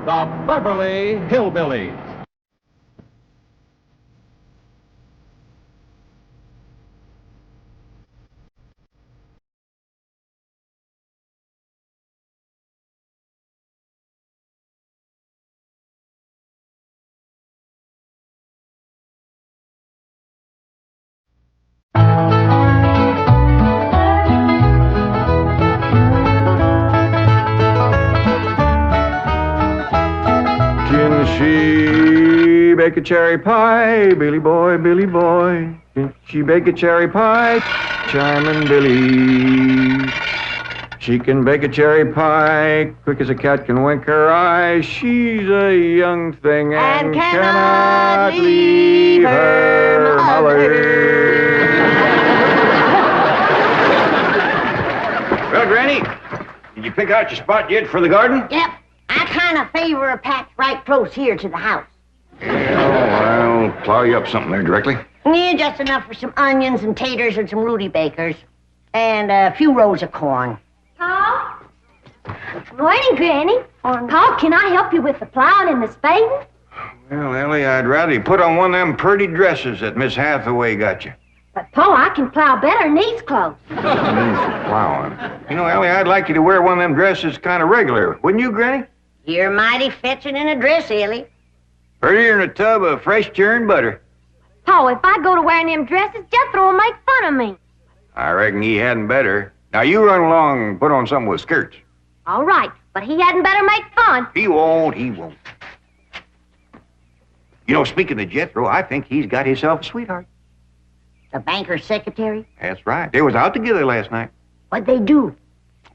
the Beverly Hillbillies. Can she bake a cherry pie, Billy boy, Billy boy? Can she bake a cherry pie, Charmin' Billy? She can bake a cherry pie, quick as a cat can wink her eye. She's a young thing and cannot leave her mother. Well, Granny, did you pick out your spot yet for the garden? Yep. I kind of favor a patch right close here to the house. Yeah, I'll plow you up something there directly. Yeah, just enough for some onions and taters and some Rudy Bakers. And a few rows of corn. Paul? Morning, Granny. Paul, can I help you with the plowing and the spading? Well, Ellie, I'd rather you put on one of them pretty dresses that Miss Hathaway got you. But, Paul, I can plow better in these clothes. Means for plowing. You know, Ellie, I'd like you to wear one of them dresses kind of regular. Wouldn't you, Granny? You're mighty fetching in a dress, Ellie. Prettier than a tub of fresh churned butter. Paul, if I go to wearing them dresses, Jethro will make fun of me. I reckon he hadn't better. Now, you run along and put on something with skirts. All right, but he hadn't better make fun. He won't, he won't. You know, speaking of Jethro, I think he's got himself a sweetheart. The banker's secretary? That's right. They was out together last night. What'd they do?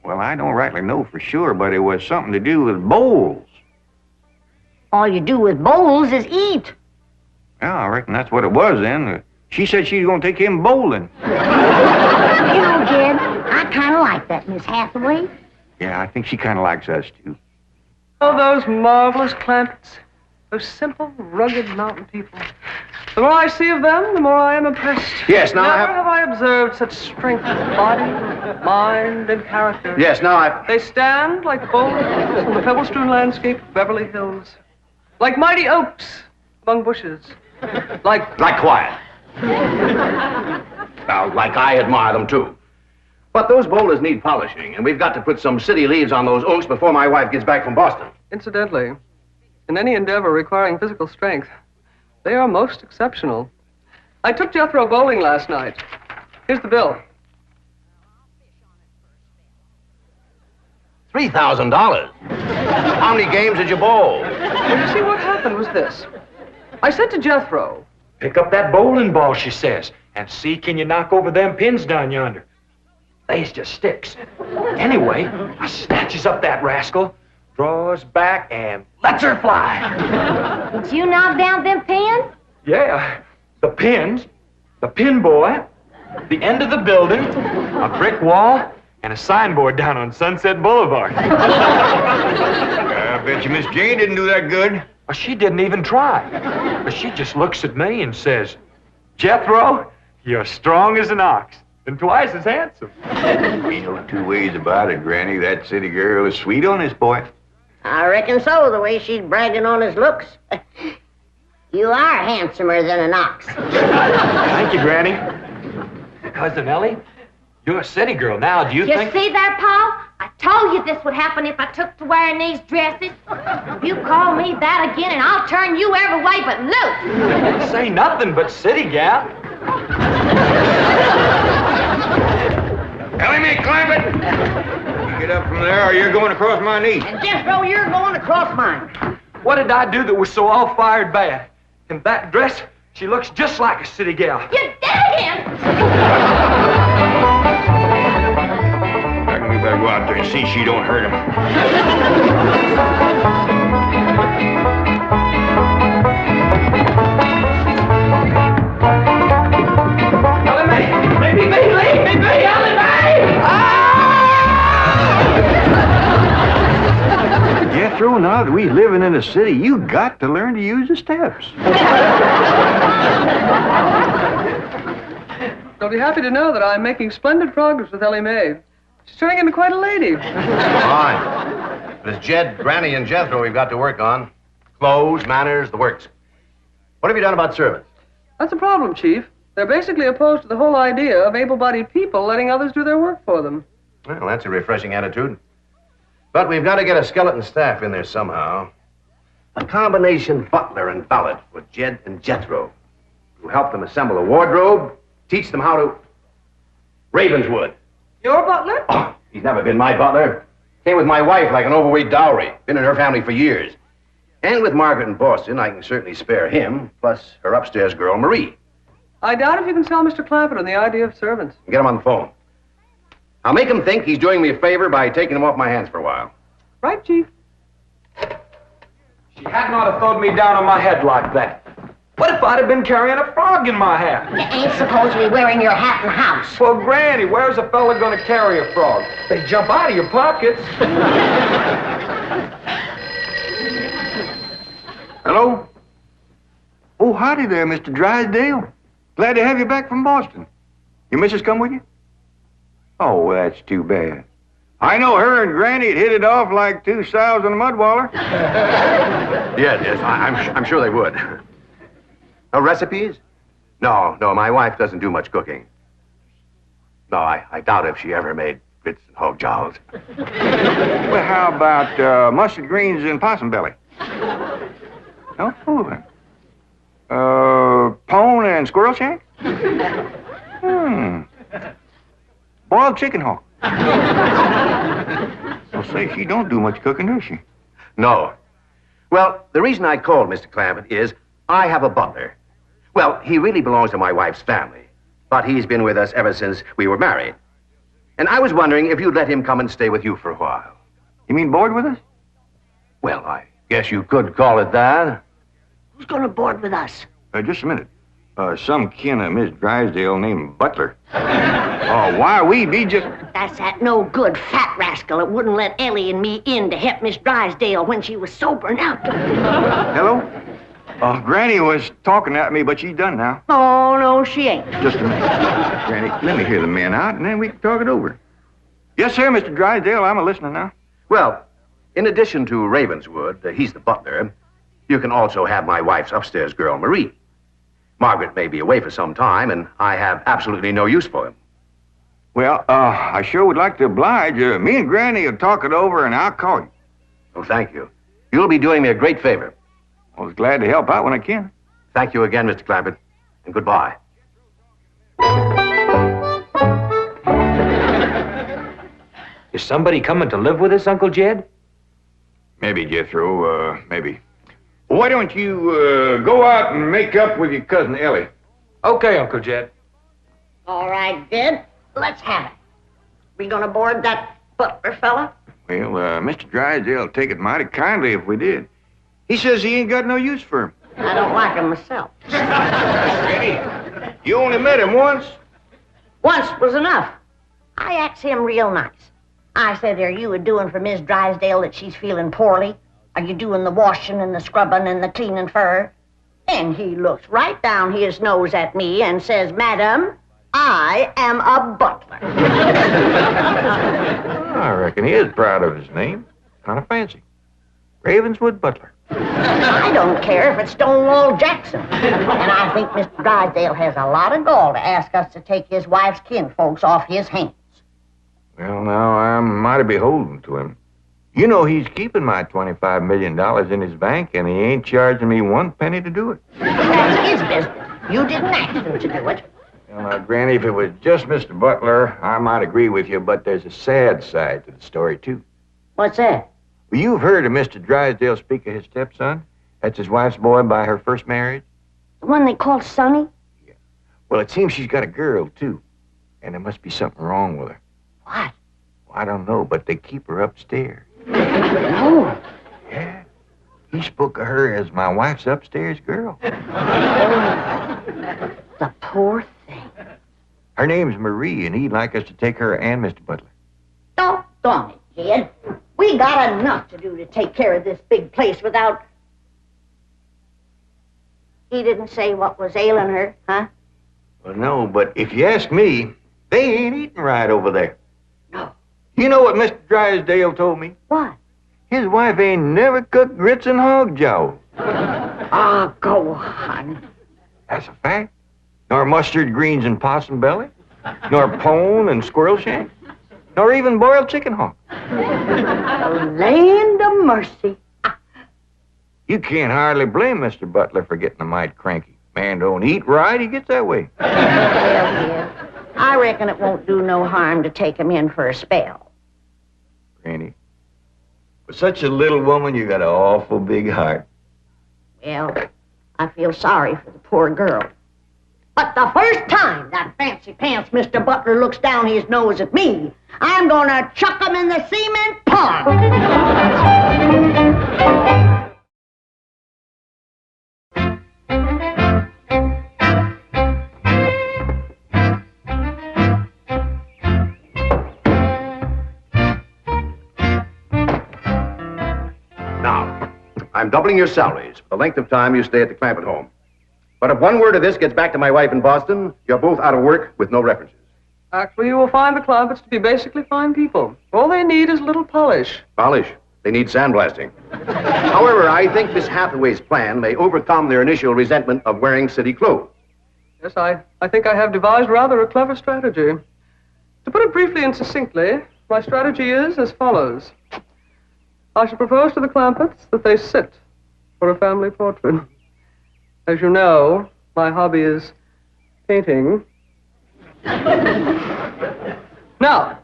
Well, I don't rightly know for sure, but it was something to do with bowls. All you do with bowls is eat. Yeah, I reckon that's what it was then. She said she was going to take him bowling. You know, Jed, I kind of like that Miss Hathaway. Yeah, I think she kind of likes us, too. Oh, those marvelous Clampetts. Those simple, rugged mountain people. The more I see of them, the more I am impressed. Yes, now Never have I observed such strength of body, mind, and character. Yes, now They stand like the bold hills on the pebble-strewn landscape of Beverly Hills. Like mighty oaks among bushes. Like quiet. Now, like I admire them, too. But those boulders need polishing, and we've got to put some city leaves on those oaks before my wife gets back from Boston. Incidentally, in any endeavor requiring physical strength, they are most exceptional. I took Jethro bowling last night. Here's the bill. $3,000. How many games did you bowl? Well, you see, what happened was this. I said to Jethro, Pick up that bowling ball, she says, and see can you knock over them pins down yonder. They's just sticks. Anyway, I snatches up that rascal, draws back, and lets her fly. Did you knock down them pins? Yeah, the pins, the pin boy, the end of the building, a brick wall, and a signboard down on Sunset Boulevard. I bet you Miss Jane didn't do that good. Well, she didn't even try. But she just looks at me and says, Jethro, you're strong as an ox and twice as handsome. Ain't no two ways about it, Granny. That city girl is sweet on this boy. I reckon so, the way she's bragging on his looks. You are handsomer than an ox. Thank you, Granny. Cousin Ellie, you're a city girl now. Do you think... You see there, Paul? I told you this would happen if I took to wearing these dresses. You call me that again, and I'll turn you every way but loose. Say nothing but city gal. Ellie Mae Clampett! You get up from there or you're going across my knee. And Jethro, you're going across mine. What did I do that was so all-fired bad? In that dress, she looks just like a city gal. You did it again! I reckon we better go out there and see she don't hurt him. Ellie Mae! Leave me, Ellie Mae! Jethro, now that we living in the city, you got to learn to use the steps. You'll be happy to know that I'm making splendid progress with Ellie Mae. She's turning into quite a lady. Fine. But it's Jed, Granny, and Jethro we've got to work on. Clothes, manners, the works. What have you done about servants? That's a problem, Chief. They're basically opposed to the whole idea of able-bodied people letting others do their work for them. Well, that's a refreshing attitude. But we've got to get a skeleton staff in there somehow. A combination butler and valet for Jed and Jethro. Who help them assemble a wardrobe, teach them how to... Ravenswood. Your butler? Oh, he's never been my butler. Came with my wife like an overweight dowry. Been in her family for years. And with Margaret in Boston, I can certainly spare him, plus her upstairs girl, Marie. I doubt if you can sell Mr. Clampett on the idea of servants. Get him on the phone. I'll make him think he's doing me a favor by taking him off my hands for a while. Right, Chief? She had not have thrown me down on my head like that. What if I'd have been carrying a frog in my hat? You ain't supposed to be wearing your hat in the house. Well, Granny, where's a fella gonna carry a frog? They jump out of your pockets. Hello? Oh, howdy there, Mr. Drysdale. Glad to have you back from Boston. Your missus come with you? Oh, that's too bad. I know her and Granny had hit it off like two sows in a mud waller. Yes, I'm sure they would. No recipes? No, my wife doesn't do much cooking. No, I doubt if she ever made grits and hog jolls. Well, how about mustard greens and possum belly? No? Oh, then. Pone and squirrel shank? Boiled chicken hawk. Well, say, she don't do much cooking, does she? No. Well, the reason I called Mr. Clampett is I have a butler. Well, he really belongs to my wife's family, but he's been with us ever since we were married. And I was wondering if you'd let him come and stay with you for a while. You mean board with us? Well, I guess you could call it that. Who's gonna board with us? Just a minute. Some kin of Miss Drysdale named Butler. Why, we be just... That's that no good fat rascal that wouldn't let Ellie and me in to help Miss Drysdale when she was sobering up. Hello? Granny was talking at me, but she's done now. Oh, no, she ain't. Just a minute. Granny, let me hear the men out, and then we can talk it over. Yes, sir, Mr. Drysdale. I'm a-listening now. Well, in addition to Ravenswood, he's the butler, you can also have my wife's upstairs girl, Marie. Margaret may be away for some time, and I have absolutely no use for him. Well, I sure would like to oblige. Me and Granny will talk it over, and I'll call you. Oh, thank you. You'll be doing me a great favor. I was glad to help out when I can. Thank you again, Mr. Clampett, and goodbye. Is somebody coming to live with us, Uncle Jed? Maybe, Jethro, maybe. Why don't you go out and make up with your cousin Ellie? Okay, Uncle Jed. All right, Jed, let's have it. We gonna board that butler fella? Well, Mr. Drysdale'll take it mighty kindly if we did. He says he ain't got no use for him. I don't like him myself. Granny, you only met him once. Once was enough. I asked him real nice. I said, are you a-doing for Miss Drysdale that she's feeling poorly? Are you doing the washing and the scrubbing and the cleaning for her? And he looks right down his nose at me and says, Madam, I am a butler. I reckon he is proud of his name. Kind of fancy. Ravenswood Butler. I don't care if it's Stonewall Jackson. And I think Mr. Drysdale has a lot of gall to ask us to take his wife's kinfolks off his hands. Well, now, I'm mighty beholden to him. You know he's keeping my $25 million in his bank, and he ain't charging me one penny to do it. That's his business. You didn't ask him to do it. Well, now, Granny, if it was just Mr. Butler, I might agree with you, but there's a sad side to the story, too. What's that? Well, you've heard of Mr. Drysdale speak of his stepson? That's his wife's boy by her first marriage? The one they call Sonny? Yeah. Well, it seems she's got a girl, too. And there must be something wrong with her. What? Well, I don't know, but they keep her upstairs. No. Yeah. He spoke of her as my wife's upstairs girl. The poor thing. Her name's Marie, and he'd like us to take her and Mr. Butler. Doggone it, kid. We got enough to do to take care of this big place without... He didn't say what was ailing her, huh? Well, no, but if you ask me, they ain't eating right over there. No. You know what Mr. Drysdale told me? What? His wife ain't never cooked grits and hog jowl. Oh, go on. That's a fact. Nor mustard greens and possum belly. Nor pone and squirrel shank. Nor even boiled chicken hawk. The land of mercy. You can't hardly blame Mr. Butler for getting a mite cranky. Man don't eat right, he gets that way. Well, dear, I reckon it won't do no harm to take him in for a spell. Granny, for such a little woman, you got an awful big heart. Well, I feel sorry for the poor girl. But the first time that fancy pants Mr. Butler looks down his nose at me, I'm gonna chuck him in the cement pond. Now, I'm doubling your salaries for the length of time you stay at the Clampett home. But if one word of this gets back to my wife in Boston, you're both out of work with no references. Actually, you will find the Clampetts to be basically fine people. All they need is a little polish. Polish. They need sandblasting. However, I think Miss Hathaway's plan may overcome their initial resentment of wearing city clothes. Yes, I think I have devised rather a clever strategy. To put it briefly and succinctly, my strategy is as follows. I shall propose to the Clampetts that they sit for a family portrait. As you know, my hobby is painting. Now,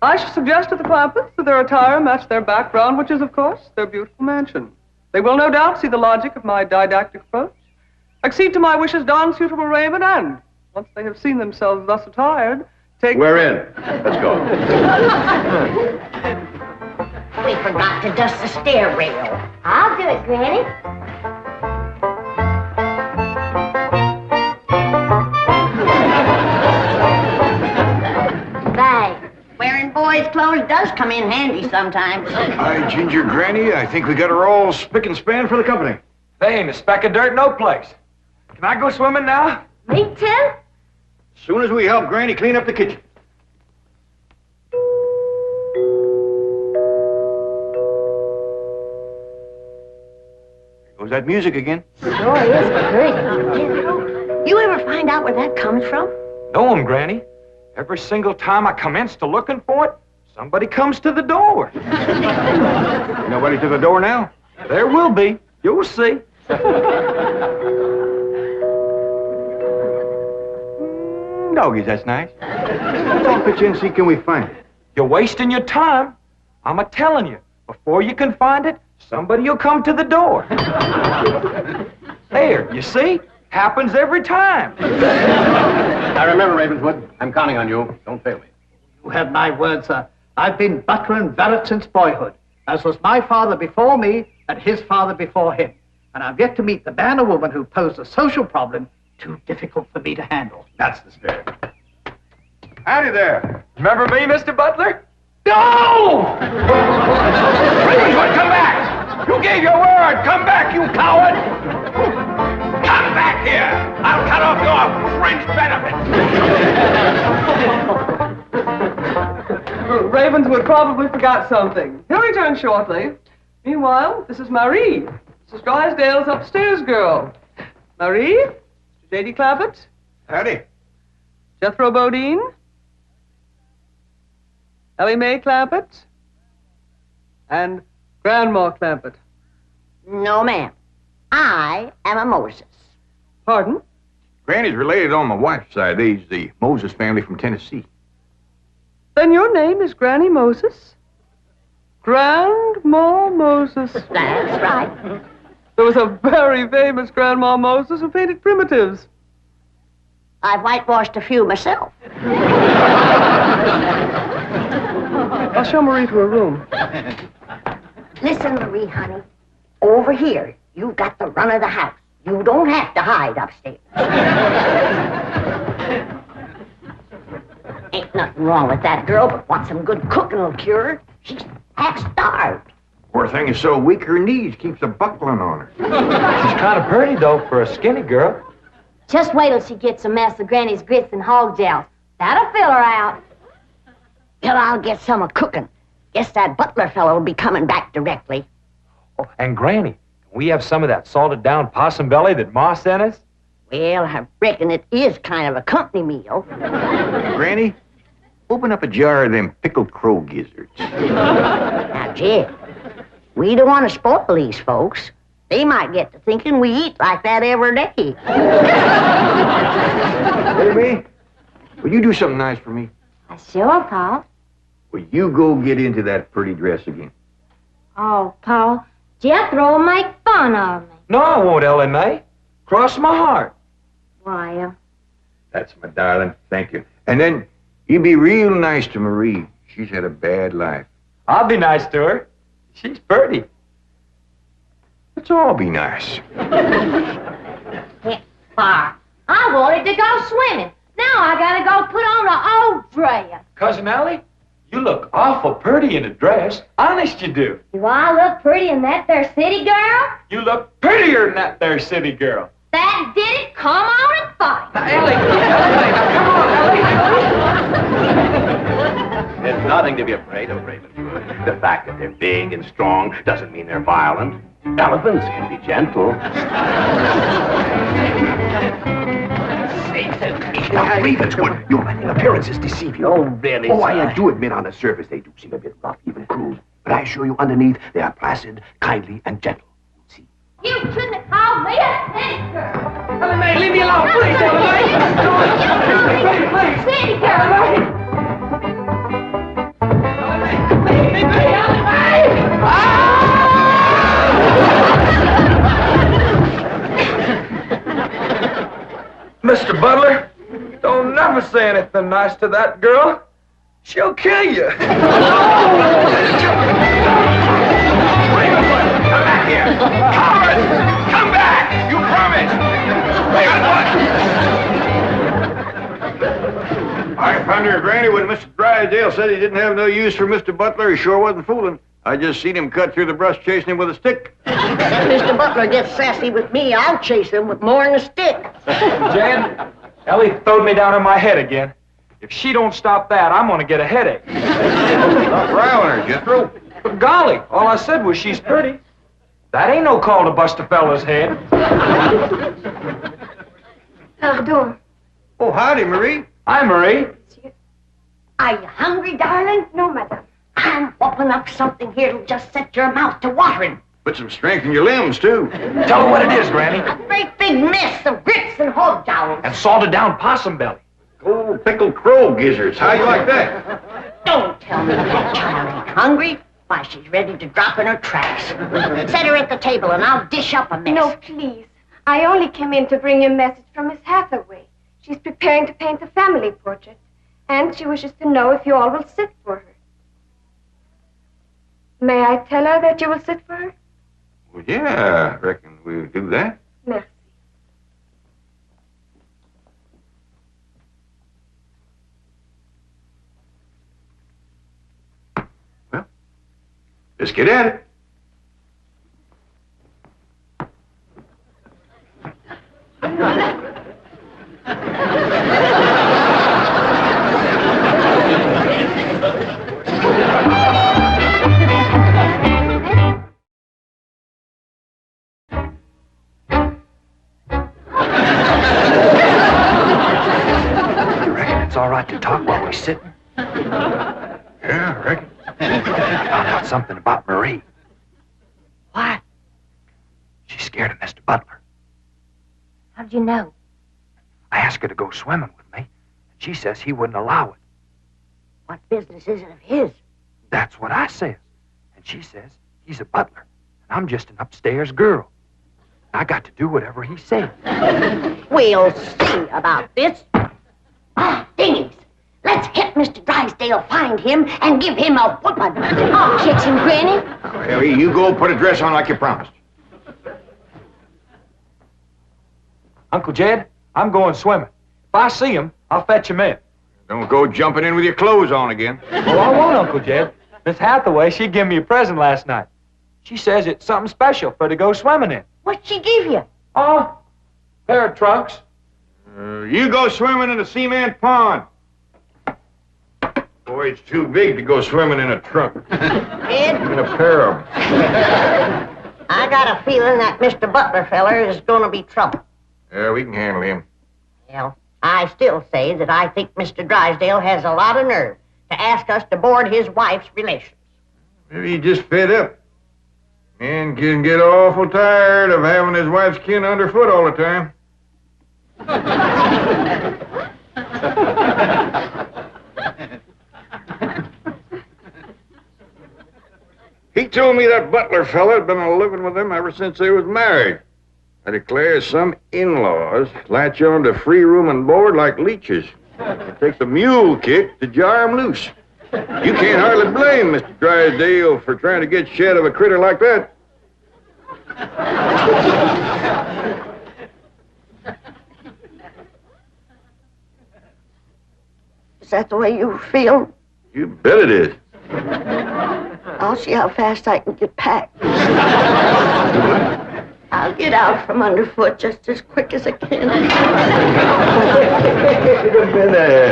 I shall suggest to the Clampetts that their attire match their background, which is, of course, their beautiful mansion. They will no doubt see the logic of my didactic approach, accede to my wishes, don suitable raiment, and, once they have seen themselves thus attired, take... We're in. Let's go. We forgot to dust the stair rail. I'll do it, Granny. Wearing boys' clothes does come in handy sometimes. Hi, Ginger Granny. I think we got her all spick and span for the company. They ain't a speck of dirt no place. Can I go swimming now? Me too? As soon as we help Granny clean up the kitchen. There goes that music again. Sure is pretty. You ever find out where that comes from? Know 'em, Granny. Every single time I commence to looking for it, somebody comes to the door. Nobody to the door now? There will be. You'll see. Doggies, that's nice. Let's all pitch in and see can we find it. You're wasting your time. I'm a-telling you. Before you can find it, somebody will come to the door. There, you see? Happens every time. Now remember, Ravenswood, I'm counting on you. Don't fail me. You have my word, sir. I've been butler and valet since boyhood, as was my father before me and his father before him. And I've yet to meet the man or woman who posed a social problem too difficult for me to handle. That's the spirit. Howdy there. Remember me, Mr. Butler? No! Ravenswood, come back! You gave your word! Come back, you coward! Come back here! I'll cut off your fringe benefits! Ravenswood probably forgot something. He'll return shortly. Meanwhile, this is Marie, Mrs. Drysdale's upstairs girl. Marie, Mr. J.D. Clampett, Howdy. Jethro Bodine, Ellie Mae Clampett, and Grandma Clampett. No, ma'am. I am a Moses. Pardon? Granny's related on my wife's side. They's the Moses family from Tennessee. Then your name is Granny Moses? Grandma Moses. That's right. There was a very famous Grandma Moses who painted primitives. I've whitewashed a few myself. I'll show Marie to her room. Listen, Marie, honey. Over here, you've got the run of the house. You don't have to hide upstairs. Ain't nothing wrong with that girl, but what some good cooking will cure her. She's half starved. Poor thing is so weak her knees keeps a buckling on her. She's kind of pretty, though, for a skinny girl. Just wait till she gets a mess of Granny's grits and hog jowls. That'll fill her out. Well, I'll get some of cooking. Guess that butler fellow will be coming back directly. Oh, and Granny, can we have some of that salted down possum belly that Ma sent us? Well, I reckon it is kind of a company meal. Granny, open up a jar of them pickled crow gizzards. Now, Jed, we don't want to spoil these folks. They might get to thinking we eat like that every day. Baby, will you do something nice for me? Sure, Paul. Will you go get into that pretty dress again? Oh, Paul, Jethro will make fun of me. No, I won't, Ellie Mae. Cross my heart. Why, That's my darling. Thank you. And then you be real nice to Marie. She's had a bad life. I'll be nice to her. She's pretty. Let's all be nice. Far. I wanted to go swimming. Now I gotta go put on an old dress. Cousin Ellie, you look awful pretty in a dress. Honest you do. Do I look pretty in that there city girl? You look prettier than that there city girl. That did it. Come on and fight. Now, Ellie, come on, Ellie. There's nothing to be afraid of, Ravenwood. The fact that they're big and strong doesn't mean they're violent. Elephants can be gentle. Now, Ravenswood, your wedding appearances deceive you. Oh, really, Oh, sir? I do admit on the surface they do seem a bit rough, even cruel. But I assure you underneath they are placid, kindly, and gentle. See? You shouldn't have called me a city girl. Ellie Mae, leave me alone, please, Ellie Mae. Please. City girl. Mr. Butler, don't never say anything nice to that girl. She'll kill you. Come back here! Coward! Come back! You promised! I found her Granny when Mr. Drysdale said he didn't have no use for Mr. Butler. He sure wasn't fooling. I just seen him cut through the brush chasing him with a stick. If Mr. Butler gets sassy with me, I'll chase him with more than a stick. Jan, Ellie throwed me down on my head again. If she don't stop that, I'm gonna get a headache. Stop riling her, Jethro. But golly, all I said was she's pretty. That ain't no call to bust a fella's head. Pardon. Oh, howdy, Marie. Hi, Marie. Are you hungry, darling? No, madame. I'm whooping up something here that'll just set your mouth to watering. Put some strength in your limbs, too. Tell her what it is, Granny. A great big mess of grits and hog jowls. And salted down possum belly. Oh, pickled crow gizzards. How you like that? Don't tell me that child ain't hungry. Why, she's ready to drop in her tracks. Set her at the table and I'll dish up a mess. No, please. I only came in to bring you a message from Miss Hathaway. She's preparing to paint a family portrait, and she wishes to know if you all will sit for her. May I tell her that you will sit for her? Well, yeah, I reckon we'll do that. Merci. Well, let's get at it. It's all right to talk while we're sitting. Yeah, I reckon. I found out something about Marie. What? She's scared of Mr. Butler. How'd you know? I asked her to go swimming with me, and she says he wouldn't allow it. What business is it of his? That's what I says. And she says he's a butler, and I'm just an upstairs girl. I got to do whatever he said. We'll see about this. Ah, dingies. Let's hit Mr. Drysdale, find him, and give him a whooping. I'll catch him, Granny. Oh, Ellie, you go put a dress on like you promised. Uncle Jed, I'm going swimming. If I see him, I'll fetch him in. Don't go jumping in with your clothes on again. Oh, I won't, Uncle Jed. Miss Hathaway, she gave me a present last night. She says it's something special for to go swimming in. What'd she give you? Oh, pair of trunks. You go swimming in the cement pond. Boy, it's too big to go swimming in a trunk. Ed, In a pair of 'em. I got a feeling that Mr. Butler feller is going to be trouble. Yeah, we can handle him. Well, I still say that I think Mr. Drysdale has a lot of nerve to ask us to board his wife's relations. Maybe he just fed up. Man can get awful tired of having his wife's kin underfoot all the time. He told me that Butler fella had been living with them ever since they was married. I declare some in-laws latch on to free room and board like leeches. It takes a mule kick to jar 'em loose. You can't hardly blame Mr. Drysdale for trying to get shed of a critter like that. Is that the way you feel? You bet it is. I'll see how fast I can get packed. I'll get out from underfoot just as quick as I can.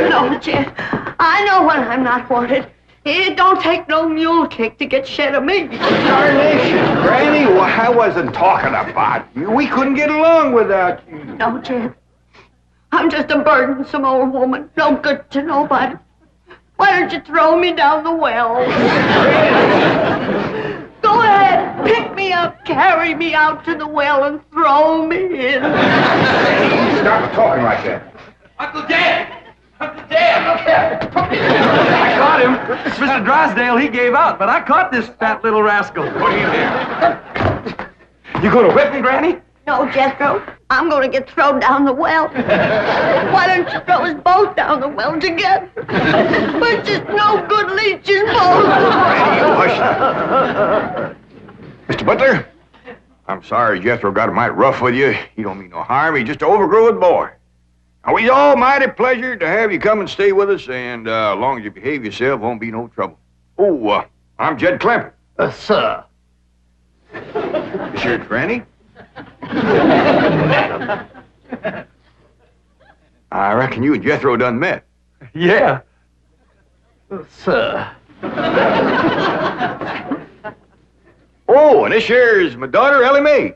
No, Jeff. I know when I'm not wanted. It don't take no mule kick to get shed of me. Darnation, Granny, I wasn't talking about you. We couldn't get along without you. No, Jeff. I'm just a burdensome old woman. No good to nobody. Why don't you throw me down the well? Go ahead, pick me up, carry me out to the well, and throw me in. Stop talking like that. Uncle Dan! Uncle Dan, look here! I caught him. Mr. Drysdale, he gave out, but I caught this fat little rascal. What are you doing? You gonna whip him, Granny? No, Jethro. I'm going to get thrown down the well. Why don't you throw us both down the well together? We're just no good leeches both. Hush. Mr. Butler, I'm sorry Jethro got mighty rough with you. He don't mean no harm. He's just an overgrown boy. Now, we's all mighty pleasure to have you come and stay with us, and as long as you behave yourself, won't be no trouble. Oh, I'm Jed Clampett. Sir. This here's Granny. I reckon you and Jethro done met. Yeah. Sir. Oh, and this here's my daughter, Ellie Mae.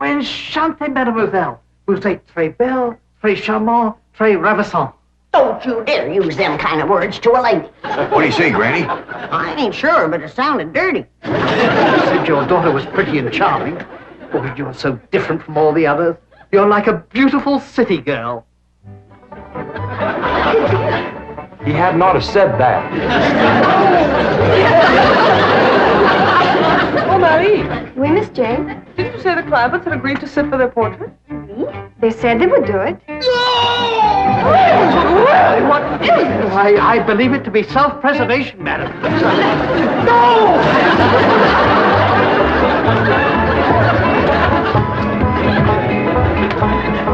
Enchantée, mademoiselle. Vous êtes très belle, très charmant, très ravissant. Don't you dare use them kind of words to a lady. What do you say, Granny? I ain't sure, but it sounded dirty. You said your daughter was pretty and charming. Oh, you're so different from all the others. You're like a beautiful city girl. He had not have said that. Oh, Marie, Oui, Miss Jane. didn't you say the Clampetts had agreed to sit for their portrait? Oui? They said they would do it. Well, what is it? I believe it to be self-preservation, madam. No!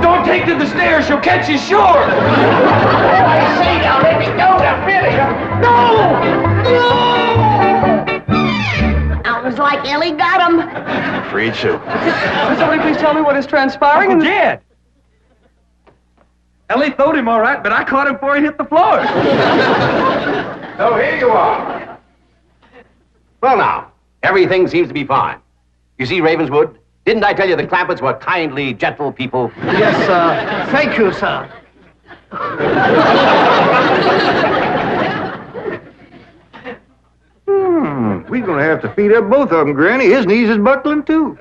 Don't take to the stairs, she'll catch you sure! I say now, let me go now, really. No! Sounds like Ellie got him. I'm afraid so. Could somebody please tell me what is transpiring? Uncle Jed! Ellie throwed him all right, but I caught him before he hit the floor. So here you are. Well, now, everything seems to be fine. You see, Ravenswood, didn't I tell you the Clampetts were kindly, gentle people? Yes, sir. Thank you, sir. We're gonna have to feed up both of them, Granny. His knees is buckling, too.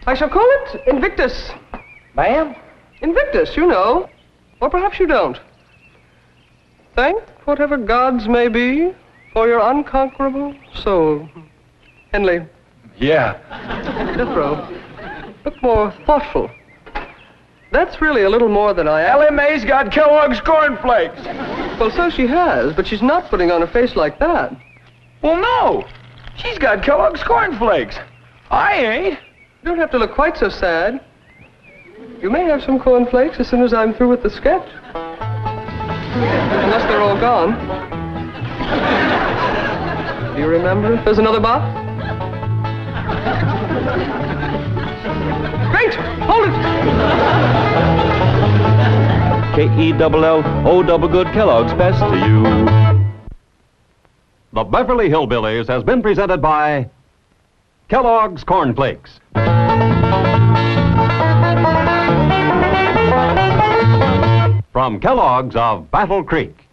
I shall call it Invictus. Ma'am? Invictus, you know. Or perhaps you don't. Thank whatever gods may be for your unconquerable soul. Henley. Yeah. Jethro, look more thoughtful. That's really a little more than I am. Ellie Mae's got Kellogg's cornflakes. Well, so she has, but she's not putting on a face like that. Well, no. She's got Kellogg's cornflakes. I ain't. You don't have to look quite so sad. You may have some cornflakes as soon as I'm through with the sketch. Unless they're all gone. Do you remember if there's another box? Great! Hold it! K-E-double-L-O double good Kellogg's best to you. The Beverly Hillbillies has been presented by Kellogg's Corn Flakes. From Kellogg's of Battle Creek.